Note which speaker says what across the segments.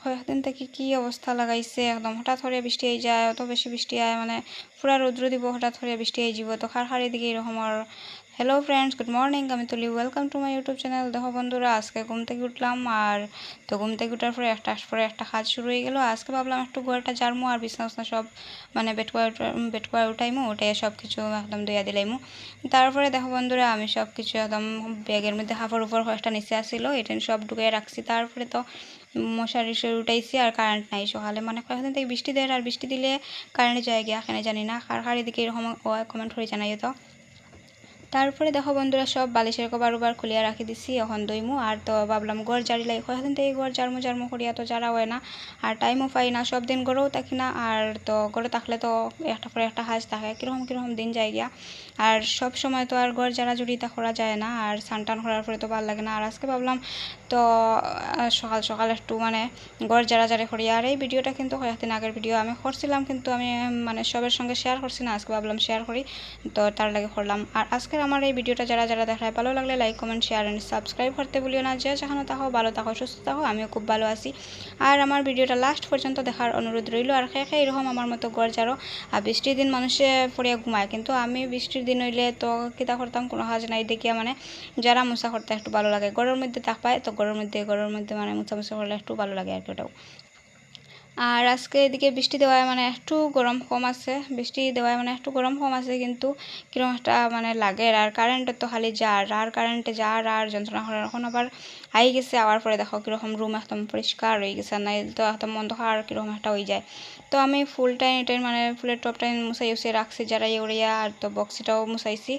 Speaker 1: কয়েকদিন থেকে কি অবস্থা লাগাইছে একদম হঠাৎ করে বৃষ্টি হয়ে যায়, অত বেশি বৃষ্টি হয় মানে পুরা রৌদ্র দিব, হঠাৎ করে বৃষ্টি হয়ে যাব। তো খার এদিকে এরকম। আর হ্যালো ফ্রেন্ডস, গুড মর্নিং, আমি তুলি, welcome to my YouTube channel. দেখো বন্ধুরা, আজকে ঘুম থেকে উঠলাম, আর তো ঘুম থেকে উঠার পরে একটা কাজ শুরু হয়ে গেল। আজকে ভাবলাম একটু ঘরটা ঝাড়মু আর বিছনা সব মানে বেটকোয়া উঠাইমু, উঠে সব কিছু একদম ধুইয়া দিলাইমু। তারপরে দেখো বন্ধুরা, আমি সব কিছু একদম ব্যাগের মধ্যে হাফার উপর কয়েকটা নিচে আসছিল, এটা সব ঢুকিয়ে রাখছি। তারপরে তো মশারি উঠাইছি, আর কারেন্ট নাই সকালে, মানে কয়েকদিন থেকে বৃষ্টি দেয়, আর বৃষ্টি দিলে কারেন্ট যায় গিয়া এখানে জানি না। কার এদিকে এরকম কমেন্ট করে জানাই তো। তারপরে দেখো বন্ধুরা, সব বালিশের কভার উবার খুলিয়া রাখি দিছি, এখন দইমু। আর তো ভাবলাম ঘর জারি লাই, কয়েকদিন থেকে ঘর জারমু করিয়া তো জারা হয় না, আর টাইমও পাই না, সব দিন ঘরেও থাকি না। আর তো ঘরে থাকলে তো একটা পরে একটা হাজ থাকে, কীরকম দিন যায় গিয়া। আর সব সময় তো আর ঘর জারা জুড়িটা করা যায় না, আর স্নান করার পরে তো ভালো লাগে না। আর আজকে ভাবলাম তো সকাল সকাল একটু মানে ঘর জারি করিয়া। আর এই ভিডিওটা কিন্তু কয়েকদিন আগের ভিডিও আমি করছিলাম, কিন্তু আমি মানে সবের সঙ্গে শেয়ার করছি না, আজকে ভাবলাম শেয়ার করি, তো তার লাগে করলাম। আর আজকে আমার এই ভিডিওটা যারা দেখায় ভালো লাগলে like comment share and subscribe করতে ভুলিও না। যে যেখানে থাকো ভালো থাকো সুস্থ থাকো, আমিও খুব ভালো আছি। আর আমার ভিডিওটা লাস্ট পর্যন্ত দেখার অনুরোধ রইল। আর খেয়ে এরকম আমার মতো ঘর ঝাড়ো। আর বৃষ্টির দিন মানুষে পড়িয়া ঘুমায়, কিন্তু আমি বৃষ্টির দিন হইলে তো কিতা করতাম, কোনো কাজ নাই দেখিয়া মানে যারা মোছা করতে একটু ভালো লাগে, ঘরের মধ্যে থাকপায় তো ঘরের মধ্যে মানে মোছা করলে একটু ভালো লাগে আর কি ওটাও। আর আজকে এদিকে বৃষ্টি দেওয়ায় মানে একটু গরম কম আছে, কিন্তু কিরকম একটা মানে লাগে। আর কারেন্টের তো খালি কারেন্টে আর যন্ত্রণা করার। এখন আবার আই গেছে, আওয়ার পরে দেখো কীরকম রুম একদম পরিষ্কার হয়ে গেছে, না তো একদম অন্ধকার কীরকম একটা হয়ে যায়। তো আমি ফুল টাইম মানে ফুলের টপটাইন মুছাই রাখছি যারাই উড়িয়া, আর তো বক্সিটাও মুছাইছি।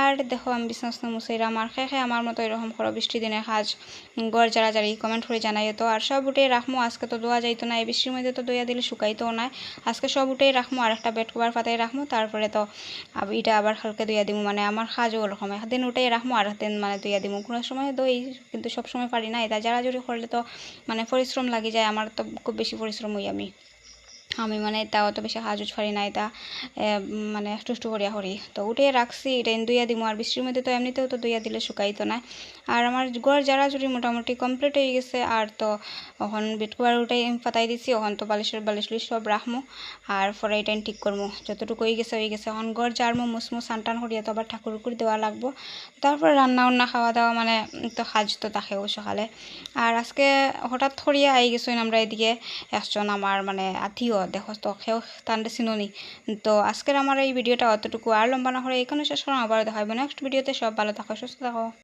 Speaker 1: আর দেখো আমি বিছনা মুছাইলাম। আর আমার মতো এরকম করো বৃষ্টির দিনে কাজ, গড় জারি কমেন্ট করে জানাই তো। আর সব উঠে রাখমু, আজকে তো ধোয়া যাইতো না, এই বৃষ্টির মধ্যে তো দইয়া দিলে শুকাইতো না, আজকে সব উঠেই রাখমু। আর একটা বেড কভার পাতাই রাখমু, তারপরে তো এটা আবার হালকা দইয়া দিমু। মানে আমার কাজও ওরকম, একদিন উঠেই রাখমু আর একদিন মানে দইয়া দিমু। কোনো সময় দই, কিন্তু সব সময় পারি না, এটা জারি করলে তো মানে পরিশ্রম লাগি যায়, আমার তো খুব বেশি পরিশ্রম হই আমি মানে তা অত বেশি কাজ পারি না, এটা মানে একটু করিয়া করি। তো উঠে রাখছি, এটা দুইয়া দিমু। আর বৃষ্টির মধ্যে তো এমনিতেও তো দুইয়া দিলে শুকাইতো না। আর আমার ঘর জুড়ি মোটামুটি কমপ্লিট হয়ে গেছে। আর তো এখন বেড কভার উঠাই পাতাই দিছি, এখন তো বালিশ সব রাখমু, আর পরে এটাই ঠিক করমু। যতটুকু হয়ে গেছে এখন ঘর ঝাড়মু, মুসমু, স্নান করিয়া তো আবার ঠাকুর দেওয়া লাগবো। তারপর রান্না খাওয়া দাওয়া মানে তো কাজ তো থাকেও সকালে। আর আজকে হঠাৎ করিয়া আই গেছো আমরা এদিকে একজন আমার মানে আত্মীয়, দেখো তো সেও তান্ডে চিননি। তো আজকের আমার এই ভিডিওটা অতটুকু, আর লম্বা না করে এখানে শেষ করলাম, আবার দেখাবো নেক্সট ভিডিওতে। সব ভালো থাকো, সুস্থ থাকো।